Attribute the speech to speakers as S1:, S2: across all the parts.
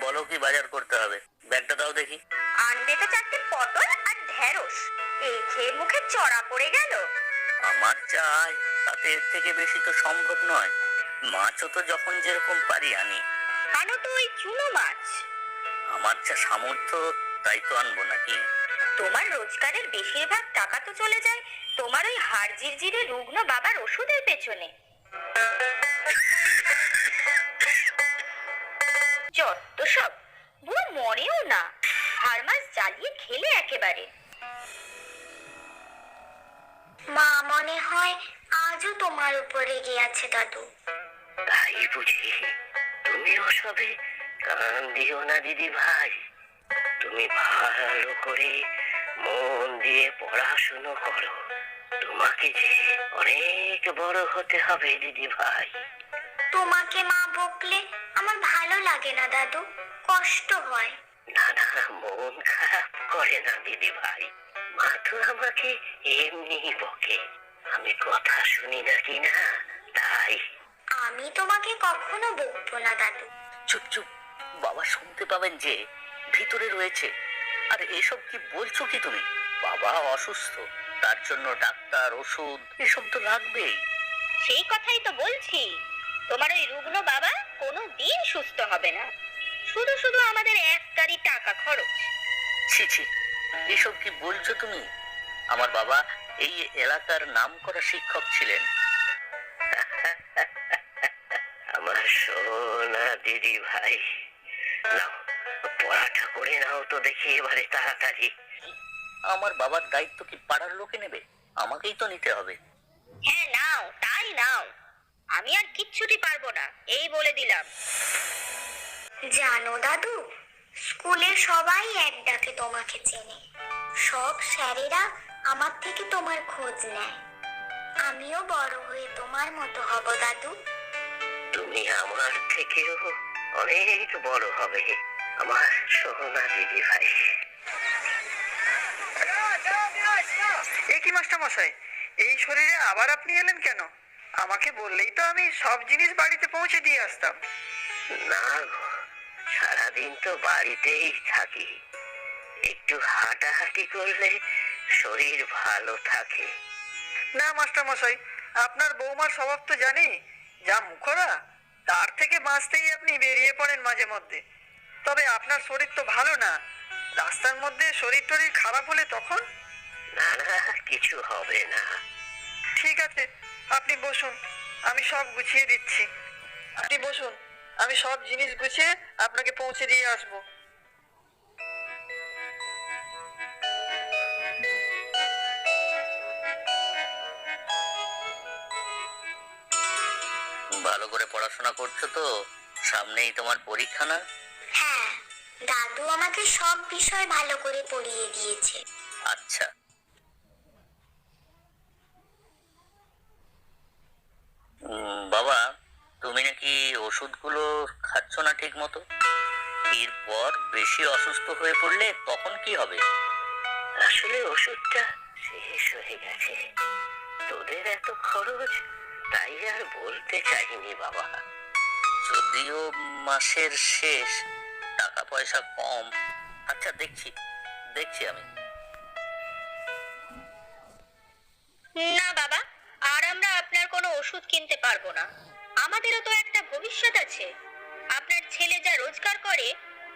S1: বলো কি বাজার করতে হবে? ব্যাগটা দাও দেখি।
S2: আনবে তো 4টে পটল আর ঢেঁড়স। এই খেয়ে মুখে চড়া পড়ে গেল।
S1: আমার চাই, তাতে এর থেকে বেশি তো সম্ভব নয়। মাছও তো যখন যেরকম পারি আনি।
S2: আনো তো ওই চুনো মাছ।
S1: আমার যা সামর্থ্য তাই তো আনবো নাকি?
S2: তোমার রোজগারের বেশিরভাগ টাকা তো চলে যায় তোমার ওই হাড় জিরজিরে রুগ্ন বাবার ওষুধের পেছনে। যত সব, বুড়ো মরেও না, হাড় মাছ জ্বালিয়ে খেলে একেবারে। মা মনে হয় আজও তোমার উপর রেগে আছে দাদু।
S1: তাই বুঝি? তুমি ওসবে কান দিও না দিদি ভাই। তুমি ভালো করে মন দিয়ে পড়াশুনো করো। তোমাকে যে অনেক বড় হতে হবে দিদি ভাই।
S2: তোমাকে মা বকলে আমার ভালো লাগে না দাদু, কষ্ট হয়।
S1: না না, মন খারাপ করে না দিদি ভাই। মা তো আমাকে এমনি বকে, আমি কথা শুনি না কি না, তাই।
S2: আমি তোমাকে কখনো বকবো না দাদু।
S1: চুপ চুপ, বাবা শুনতে পাবেন যে, ভিতরে রয়েছে। আর এসব কি বলছো কি তুমি? বাবা অসুস্থ, তার জন্য ডাক্তার, ওষুধ এসব তো লাগবেই।
S2: সেই কথাই তো বলছি, তোমার ওই রুগ্ন বাবা কোনো দিন সুস্থ হবে না। শুধু শুধু আমাদের একটারই টাকা খরচ।
S1: ছি ছি, এসব কি বলছো তুমি? আমার বাবা এই এলাকার নামকরা শিক্ষক ছিলেন। আমার সোনা দিদি ভাই, নাও পড়াটা করে নাও তো দেখি এবারে তাড়াতাড়ি। আমার বাবার দায়িত্ব কি পাড়ার লোকে নেবে? আমাকেই তো নিতে হবে।
S2: হ্যাঁ নাও, তাই নাও। আমি আর কিচ্ছুটি পারবো না, এই বলে দিলাম। জানো দাদু, স্কুলে সবাই এক ডাকে তোমাকে চেনে। সব স্যারেরা আমার থেকে তোমার খোঁজ নেয়। আমিও বড় হয়ে তোমার মতো হব দাদু।
S1: তুমি আমার থেকেও অনেক বড় হবে আমার সোনা দিদি ভাই।
S3: এ কি মাস্টার মশাই, এই শরীরে আবার আপনি এলেন কেন? আমাকে বললেই তো আমি সব জিনিস বাড়িতে পৌঁছে দিয়ে আসতাম।
S1: না গো, সারাদিন তো বাড়িতেই থাকি। একটু হাঁটাহাঁটি করলে শরীর ভালো থাকে।
S3: না মাস্টার মশাই, আপনার বৌমার স্বভাব তো জানি, যা মুখরা, তার থেকে বাঁচতেই আপনি বেরিয়ে পড়েন মাঝে মধ্যে। তবে আপনার শরীর তো ভালো না, রাস্তার মধ্যে শরীর টরীর খারাপ হলে তখন?
S1: না না, কিছু হবে না।
S3: ঠিক আছে, আপনি বসুন, আমি সব গুছিয়ে দিচ্ছি। আপনি বসুন, আমি সব জিনিস গুছিয়ে আপনাকে পৌঁছে দিয়ে আসবো।
S1: ভালো করে পড়াশোনা করছো তো? সামনেই তোমার পরীক্ষা না?
S2: হ্যাঁ, দাদু আমাকে সব বিষয় ভালো করে পড়িয়ে দিয়েছে।
S1: আচ্ছা, বাবা তুমি নাকি ওষুধগুলো খাচ্ছ না ঠিক মতো। এরপর বেশি অসুস্থ হয়ে পড়লে তখন কি হবে? আসলে ওষুধটা শেষ হয়ে গেছে। তোদের এত খরচ, তাই আর বলতে চাইনি বাবা। যদিও মাসের শেষ, টাকা পয়সা কম। আচ্ছা দেখছি দেখছি আমি।
S2: না বাবা, আর আমরা আপনার কোনো ওষুধ কিনতে পারবো না। আমাদেরও তো একটা ভবিষ্যৎ আছে। আপনার ছেলে যা রোজগার করে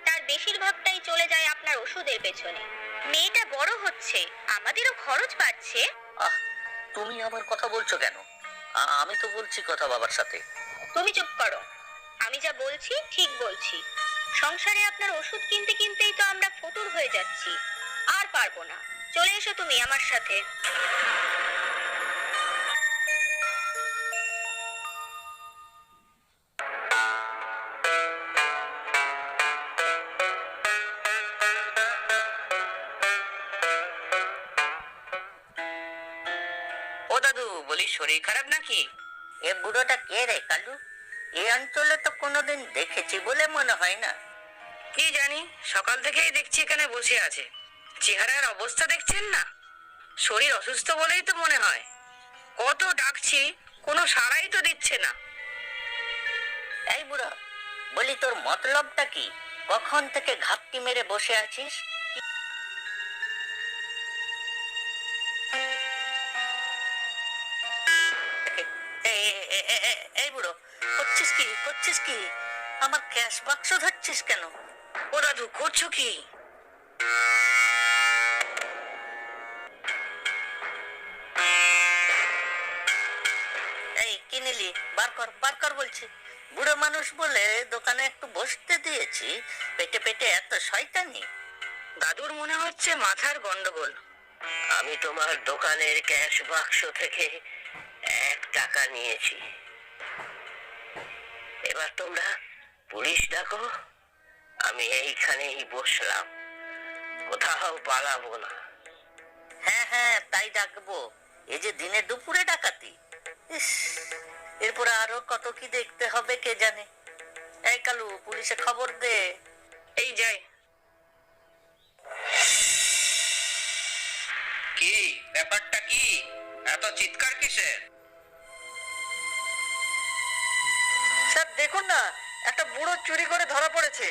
S2: তার বেশিরভাগটাই চলে যায় আপনার ওষুধের পেছনে। মেয়েটা বড় হচ্ছে, আমাদেরও খরচ বাড়ছে।
S1: আহ, তুমি আবার কথা বলছো কেন? আমি তো বলছি কথা বাবার সাথে।
S2: তুমি চুপ করো, আমি যা বলছি ঠিক বলছি। সংসারে আপনার ওষুধ কিনতে কিনতেই তো আমরা ফতুর হয়ে যাচ্ছি, আর পারবো না। চলে এসো তুমি আমার সাথে।
S1: ও দাদু, বলি শরীর খারাপ নাকি? এ বুড়োটা কে রে কালু? এই অঞ্চলে তো কোনোদিন দেখেছি বলে মনে হয় না।
S4: কি জানি, সকাল থেকেই দেখছি এখানে বসে আছে। চেহারার অবস্থা দেখছেন না? শরীর অসুস্থ বলেই তো মনে হয়। কত ডাকছি, কোনো সাড়াই তো দিচ্ছে না।
S1: এই বুড়ো, বলি তোর মতলবটা কি? কখন থেকে ঘাপটি মেরে বসে আছিস? এই বুড়ো, করছিস কি? আমার ক্যাশ বাক্স ধরছিস কেন?
S4: ও দাদু, করছো কি?
S1: এই কি নিলি? বার কর বলছি। বুড়ো মানুষ বলে দোকানে একটু বসতে দিয়েছি, পেটে পেটে এত শয়তানি।
S4: দাদুর মনে হচ্ছে মাথার গন্ডগোল।
S1: আমি তোমার দোকানের ক্যাশ বাক্স থেকে 1 টাকা নিয়েছি। এবার তোমরা পুলিশ ডাকো, আমি এইখানেই বসলাম, কোথাও পালাবো না। হ্যাঁ, তাই ডাকবো। এই যে দিনে দুপুরে ডাকাতি, ইস, এরপরে আরো কত কি দেখতে হবে কে জানে। এই কালু, পুলিশে খবর দে।
S4: এই যাই।
S5: কি ব্যাপারটা? কি এত চিৎকার কিসের?
S3: স্যার দেখুন না, একটা বুড়ো চুরি করে ধরা পড়েছে।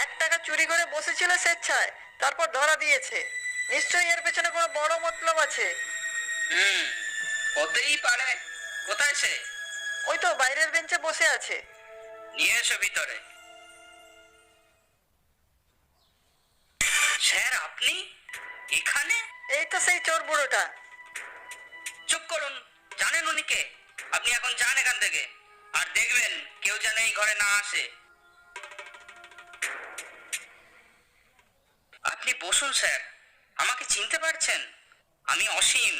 S3: 1 টাকা চুরি করে বসেছিল স্বেচ্ছায়, তারপর ধরা দিয়েছে। নিশ্চয়ই এর পেছনে কোনো বড় মতলব আছে।
S5: হতেই পারে। কোথায় সে?
S3: ওই তো বাইরের বেঞ্চে বসে আছে।
S5: নিয়ে এসো ভিতরে। স্যার, আপনি এখানে?
S3: এই তো সেই চোর বুড়োটা।
S5: চুপ করুন, জানেন উনি কে? আপনি এখন যান এখান থেকে, আর দেখবেন কেউ যেন এই ঘরে না আসে। আপনি বসুন স্যার। আমাকে চিনতে পারছেন? আমি অসীম,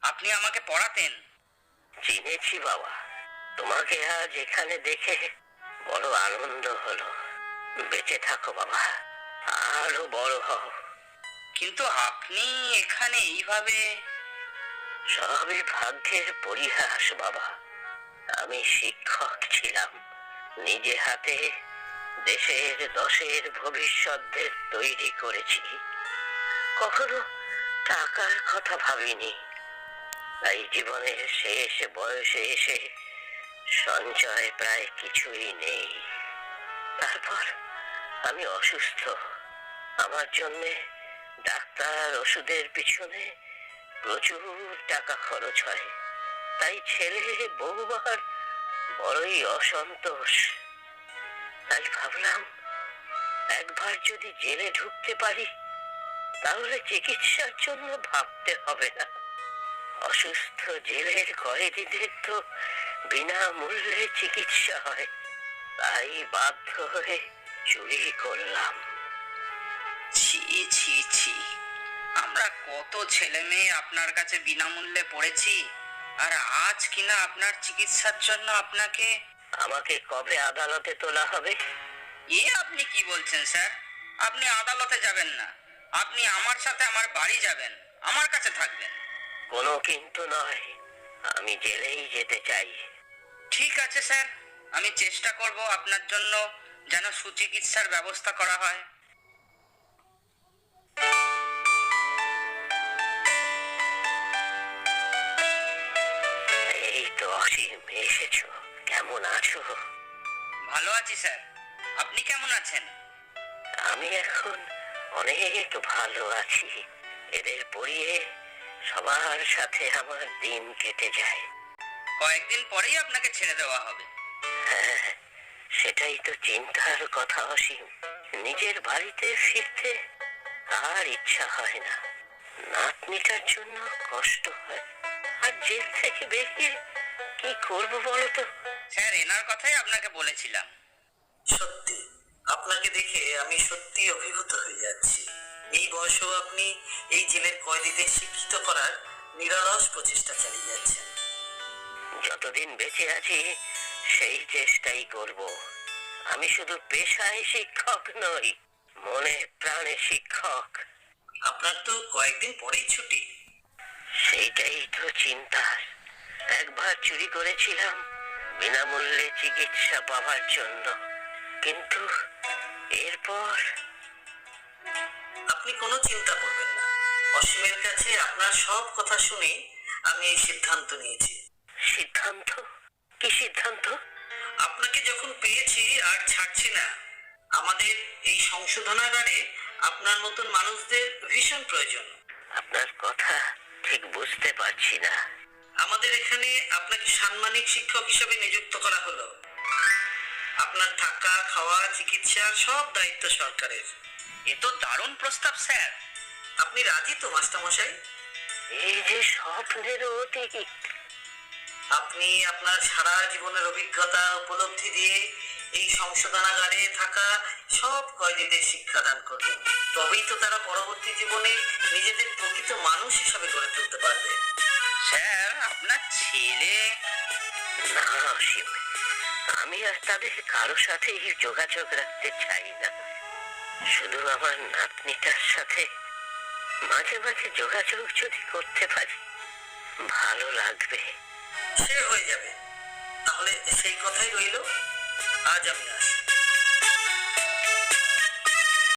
S5: আপনি আমাকে পড়াতেন।
S1: চিনেছি বাবা, তোমাকে আজ এখানে দেখে বড় আনন্দ হলো। বেঁচে থাকো বাবা, আরো বড় হও।
S5: কিন্তু আপনি এখানে এইভাবে?
S1: সবই ভাগ্যের পরিহাস বাবা। আমি শিক্ষক ছিলাম, নিজে হাতে দেশের দশের ভবিষ্যৎদের তৈরি করেছি। কখনো টাকার কথা ভাবিনি, তাই জীবনের শেষ বয়সে এসে সঞ্চয় প্রায় কিছুই নেই। তারপর আমি অসুস্থ, আমার জন্য ডাক্তার ওষুধের পিছনে প্রচুর টাকা খরচ হয়। তাই ছেলে বউবার বড়ই অসন্তোষ। তাই ভাবলাম, একবার যদি জেলে ঢুকতে পারি তাহলে চিকিৎসার জন্য ভাবতে হবে না। অসুস্থ জেলের কয়েদিদের তো বিনামূল্যে চিকিৎসা হয়, তাই বাধ্য হয়ে চুরি করলাম।
S5: ছি ছি ছি, আমরা কত ছেলে মেয়ে আপনার কাছে বিনামূল্যে পড়েছি, আর আজ কিনা আপনার চিকিৎসার জন্য আপনাকে?
S1: আমাকে কবে আদালতে তোলা হবে?
S5: আপনি কি বলছেন স্যার? আপনি আদালতে যাবেন না, আপনি আমার সাথে আমার বাড়ি যাবেন, আমার কাছে থাকবেন।
S1: কোনো কিন্তু নয়, আমি জেলেই যেতে চাই।
S5: ঠিক আছে স্যার, আমি চেষ্টা করব আপনার জন্য যেন সুচিকিৎসার ব্যবস্থা করা হয়।
S1: এই তো অসীম, এসেছো। কেমন আছো?
S5: ভালো আছি স্যার, আপনি কেমন আছেন?
S1: আমি এখন অনেক ভালো আছি। এদের পড়িয়ে সবার সাথে আমার দিন কেটে যায়।
S5: কয়েকদিন পরেই আপনাকে ছেড়ে দেওয়া হবে।
S1: হ্যাঁ, সেটাই তো চিন্তার কথা অসীম। নিজের বাড়িতে ফিরতে আর ইচ্ছা হয় না। নাতনিটার জন্য কষ্ট হয়। আর জেল থেকে বেরিয়ে কি করবো বলো তো?
S5: স্যার, এনার কথাই আপনাকে বলেছিলাম।
S6: সত্যি আপনাকে দেখে আমি সত্যি অভিভূত হয়ে যাচ্ছি। এই বয়সেও আপনি এই জেলের কয়েদিদের শিক্ষিত করার নিরলস প্রচেষ্টা চালিয়ে যাচ্ছেন।
S1: যতদিন বেঁচে আছি সেই চেষ্টাই করব। আমি শুধু পেশায় শিক্ষক নই, মনে প্রাণে শিক্ষক।
S6: আপনার তো কয়েকদিন পরেই ছুটি।
S1: সেইটাই তো চিন্তার। একবার চুরি করেছিলাম বিনামূল্যে চিকিৎসা পাওয়ার জন্য, কিন্তু এরপর?
S6: আপনি কোনো চিন্তা করবেন না, অসীমের কাছে আপনার সব কথা শুনে আমি এই সিদ্ধান্ত নিয়েছি।
S1: সিদ্ধান্ত? কি সিদ্ধান্ত?
S6: আপনাকে যখন পেয়েছি আর ছাড়ছি না। আমাদের এই সংশোধনাগারে আপনার মতন মানুষদের ভীষণ প্রয়োজন।
S1: আপনার কথা ঠিক বুঝতে পারছি না।
S6: আমাদের এখানে আপনাকে সাম্মানিক শিক্ষক হিসেবে নিযুক্ত করা হলো। আপনার থাকা, খাওয়া, চিকিৎসার সব দায়িত্ব সরকারের।
S1: এ তো দারুণ প্রস্তাব স্যার।
S6: আপনি রাজি তো মাস্টারমশাই?
S1: এই যে স্বপ্নের অতীত।
S6: আপনি আপনার সারা জীবনের অভিজ্ঞতা উপলব্ধি দিয়ে এই সংশোধনাগারে থাকা সব কয়েদিদের শিক্ষাদান করবেন। তবেই তো তারা পরবর্তী জীবনে নিজেদের প্রকৃত মানুষ হিসাবে গড়ে তুলতে পারবে।
S1: স্যার, আপনার ছেলে? না অসীম, আমি আর তাদের কারো সাথেই যোগাযোগ রাখতে চাই না। শুধু আমার নাতনিটার সাথে মাঝে মাঝে যোগাযোগ যদি করতে পারি ভালো লাগবে।
S6: সে হয়ে যাবে। তাহলে সেই কথাই রইল। আজ আমি আসি।